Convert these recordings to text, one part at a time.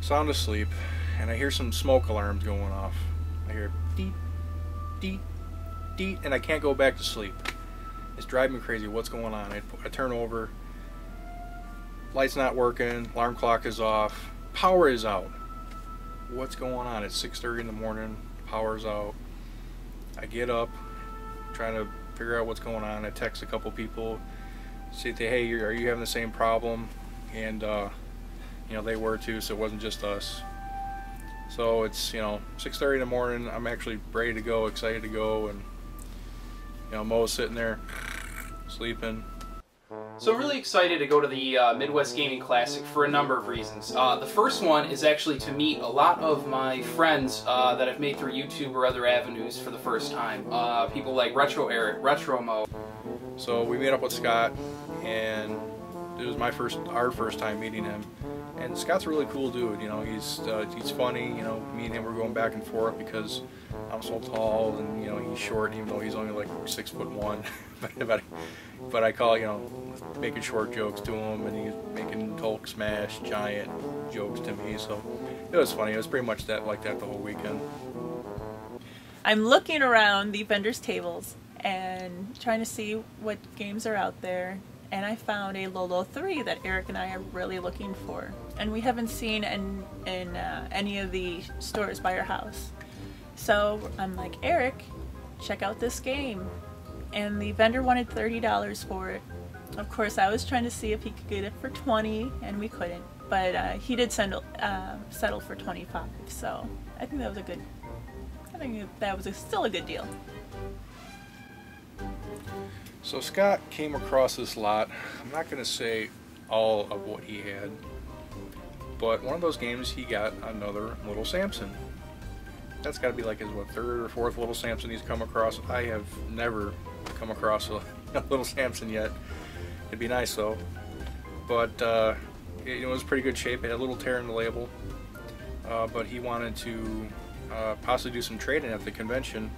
sound asleep, and I hear some smoke alarms going off. I hear deet, deet, deet, and I can't go back to sleep. It's driving me crazy. What's going on? I turn over. Light's not working. Alarm clock is off. Power is out. What's going on? It's 6:30 in the morning. Power's out. I get up, trying to figure out what's going on. I text a couple people, see, hey, are you having the same problem? And you know, they were too, so it wasn't just us. So it's, you know, 6:30 in the morning. I'm actually ready to go, excited to go, and you know, Mo's sitting there sleeping. So I'm really excited to go to the Midwest Gaming Classic for a number of reasons. The first one is actually to meet a lot of my friends that I've made through YouTube or other avenues for the first time. People like Retro Eric, Retro Mo. So we met up with Scott, and it was our first time meeting him. And Scott's a really cool dude. You know, he's funny. You know, me and him were going back and forth because I'm so tall, and you know, he's short, even though he's only like 6'1". but I call, you know, making short jokes to him, and he's making Hulk smash giant jokes to me. So it was funny. It was pretty much like that the whole weekend. I'm looking around the vendors' tables and trying to see what games are out there. And I found a Lolo 3 that Eric and I are really looking for. And we haven't seen in any of the stores by our house. So I'm like, Eric, check out this game. And the vendor wanted $30 for it. Of course, I was trying to see if he could get it for $20, and we couldn't. But he did settle for $25. So I think that was still a good deal. So Scott came across this lot. I'm not going to say all of what he had, but one of those games he got another Little Samson. That's got to be like his third or fourth Little Samson he's come across. I have never come across a Little Samson yet. It'd be nice though. But it was pretty good shape. It had a little tear in the label, but he wanted to possibly do some trading at the convention,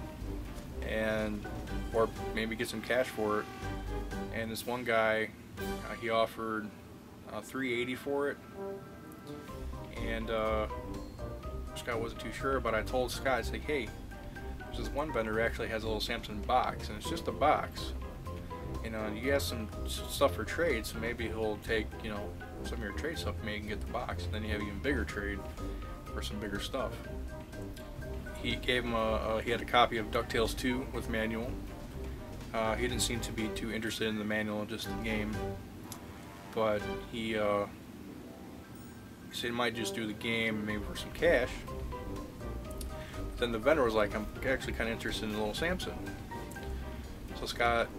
or maybe get some cash for it. And this one guy, he offered $380 for it, and Scott wasn't too sure, but I told Scott, I said, hey, there's this one vendor who actually has a Little Samson box, and it's just a box, you know, and you have some stuff for trade, so maybe he'll take, you know, some of your trade stuff, maybe you can get the box, and then you have even bigger trade for some bigger stuff. He gave him he had a copy of DuckTales 2 with manual. He didn't seem to be too interested in the manual, just the game. But he said he might just do the game, maybe for some cash. But then the vendor was like, I'm actually kind of interested in Little Samson. So Scott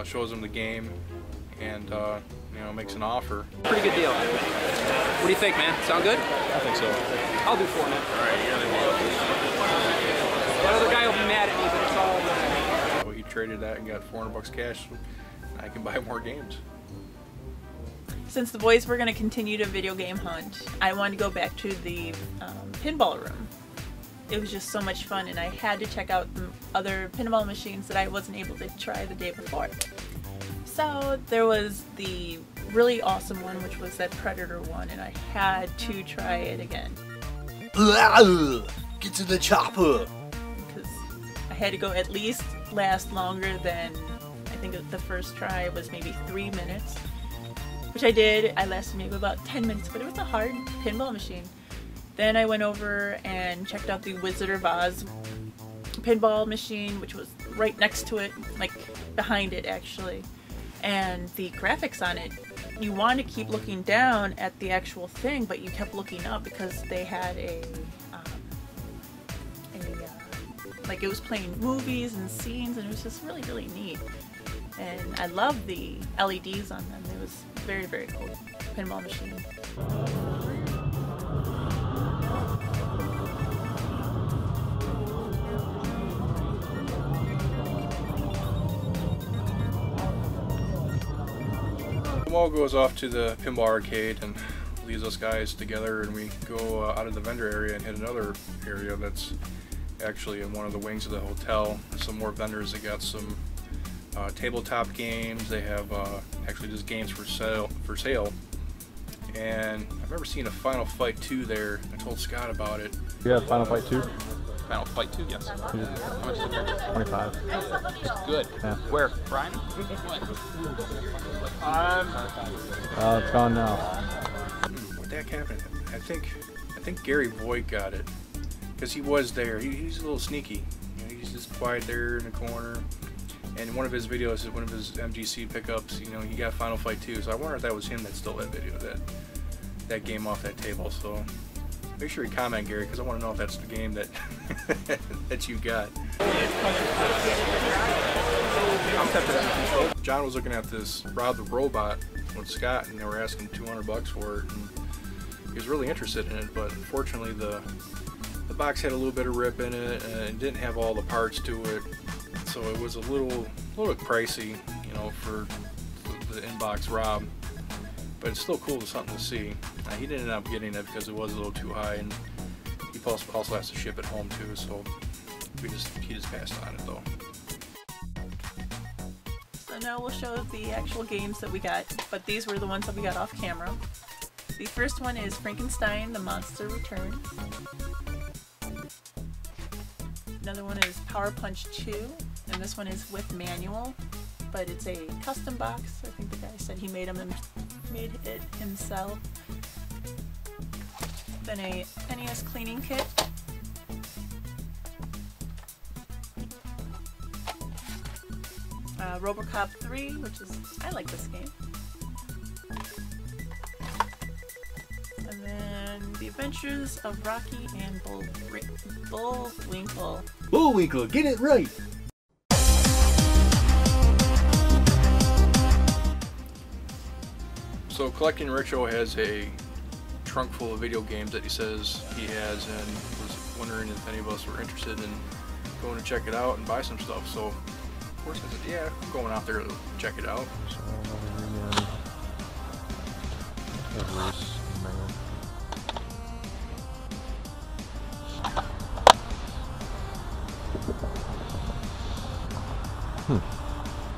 shows him the game and you know, makes an offer. Pretty good deal. What do you think, man? Sound good? I think so. I'll do 4 minutes. Alright, you're gonna be. That other guy will be mad at me, but it's all good. Well, he traded that and got $400 cash. I can buy more games. Since the boys were going to continue to video game hunt, I wanted to go back to the pinball room. It was just so much fun, and I had to check out the other pinball machines that I wasn't able to try the day before. So there was the really awesome one, which was that Predator one, and I had to try it again. Get to the chopper! Because I had to go at least last longer than, I think the first try was maybe 3 minutes. Which I did. I lasted maybe about 10 minutes, but it was a hard pinball machine. Then I went over and checked out the Wizard of Oz pinball machine, which was right next to it, like behind it actually. And the graphics on it, you want to keep looking down at the actual thing, but you kept looking up because they had like it was playing movies and scenes, and it was just really, really neat. And I love the LEDs on them. It was very, very cool pinball machine. Mo goes off to the pinball arcade and leaves us guys together, and we go out of the vendor area and hit another area that's actually in one of the wings of the hotel. Some more vendors that got some tabletop games. They have actually just games for sale, and I remember seeing a Final Fight 2 there. I told Scott about it. Yeah, Final Fight 2. Final Fight 2, yes. How much is it? 25. Good. Yeah. Where? Brian? It's gone now. What the heck happened? I think Gary Voigt got it, because he was there. He's a little sneaky. You know, he's just quiet there in the corner. And one of his videos, one of his MGC pickups, you know, he got Final Fight 2. So I wonder if that was him that stole that video, that game off that table. So make sure you comment, Gary, because I want to know if that's the game that that you got. John was looking at this Rob the Robot with Scott, and they were asking $200 for it, and he was really interested in it. But unfortunately, the box had a little bit of rip in it, and it didn't have all the parts to it, so it was a little pricey, you know, for the inbox Rob. But it's still cool, something to see. He didn't end up getting it because it was a little too high, and he also has to ship it home too. So he just passed on it though. So now we'll show the actual games that we got, but these were the ones that we got off camera. The first one is Frankenstein: The Monster Returns. Another one is Power Punch 2, and this one is with manual, but it's a custom box. I think the guy said he made it himself. Then a NES cleaning kit. Robocop 3, which is, I like this game. And then The Adventures of Rocky and Bullwinkle. Bullwinkle, get it right! So Collecting Richo has a trunk full of video games that he says he has, and was wondering if any of us were interested in going to check it out and buy some stuff. So of course I said, yeah, I'm going out there to check it out. So,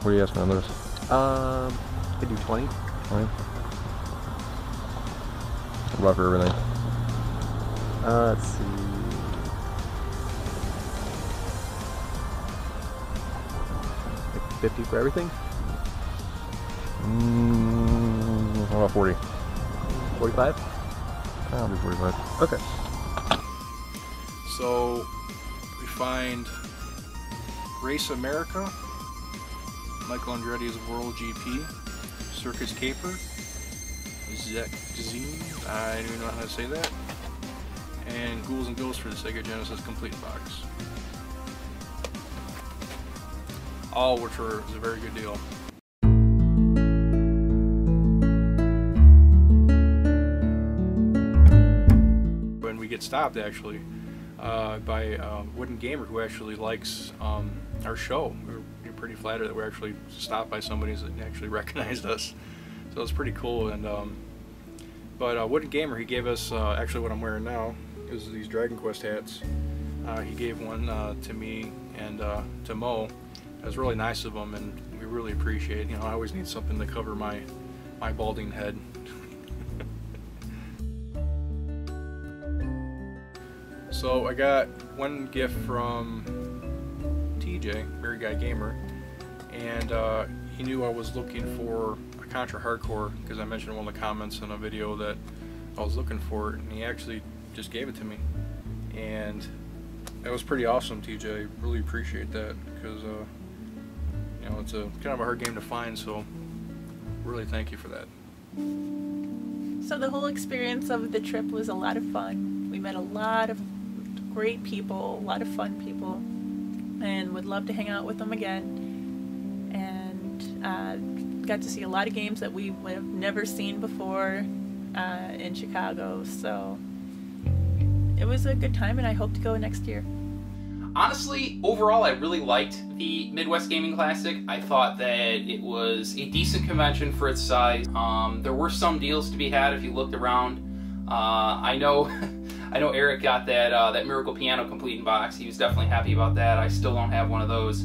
what are you asking on those? I do 20. 20? About for everything. Let's see. Like 50 for everything? How about 40? 45? I'll do 45. Okay. so we find Race America, Michael Andretti's World GP, Circus Caper, Zine, I don't even know how to say that, and Ghouls and Ghosts for the Sega Genesis Complete Box. All which was a very good deal. When we get stopped actually by Wooden Gamer, who actually likes our show. We're pretty flattered that we're actually stopped by somebody that actually recognized us. So it's pretty cool. And but Wooden Gamer, he gave us actually what I'm wearing now is these Dragon Quest hats. He gave one to me and to Mo. It was really nice of him, and we really appreciate it. You know, I always need something to cover my balding head. So I got one gift from TJ, Merry Guy Gamer, and he knew I was looking for a Contra Hardcore because I mentioned in one of the comments in a video that I was looking for it, and he actually just gave it to me, and that was pretty awesome, TJ. Really appreciate that because you know, it's a kind of a hard game to find, so really thank you for that. So the whole experience of the trip was a lot of fun. We met a lot of great people, a lot of fun people, and would love to hang out with them again. And got to see a lot of games that we would have never seen before in Chicago. So it was a good time, and I hope to go next year. Honestly, overall, I really liked the Midwest Gaming Classic. I thought that it was a decent convention for its size. There were some deals to be had if you looked around. I know Eric got that Miracle Piano Complete in box. He was definitely happy about that. I still don't have one of those.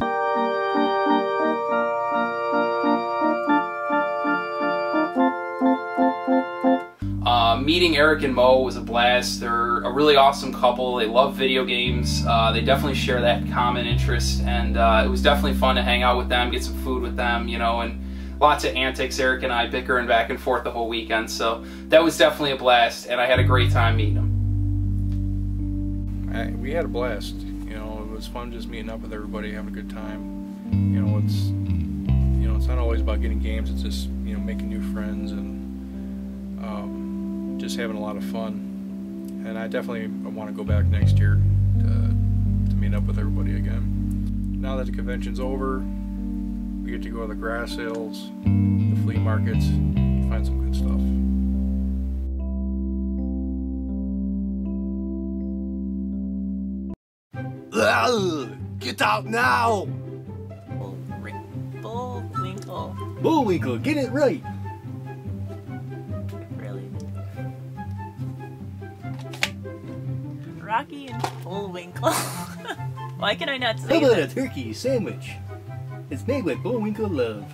meeting Eric and Mo was a blast. They're a really awesome couple. They love video games. They definitely share that common interest, and it was definitely fun to hang out with them, get some food with them, you know, and lots of antics. Eric and I bickering back and forth the whole weekend, so that was definitely a blast, and I had a great time meeting them. We had a blast. You know, it was fun just meeting up with everybody, having a good time. You know, it's not always about getting games. It's just, you know, making new friends and just having a lot of fun. And I definitely want to go back next year to meet up with everybody again. Now that the convention's over, we get to go to the grass sales, the flea markets, find some good stuff. Get out now! Bullwinkle. Bullwinkle, get it right! Really? Rocky and Bullwinkle. Why can I not say How about a that? turkey sandwich? It's made with Bullwinkle love.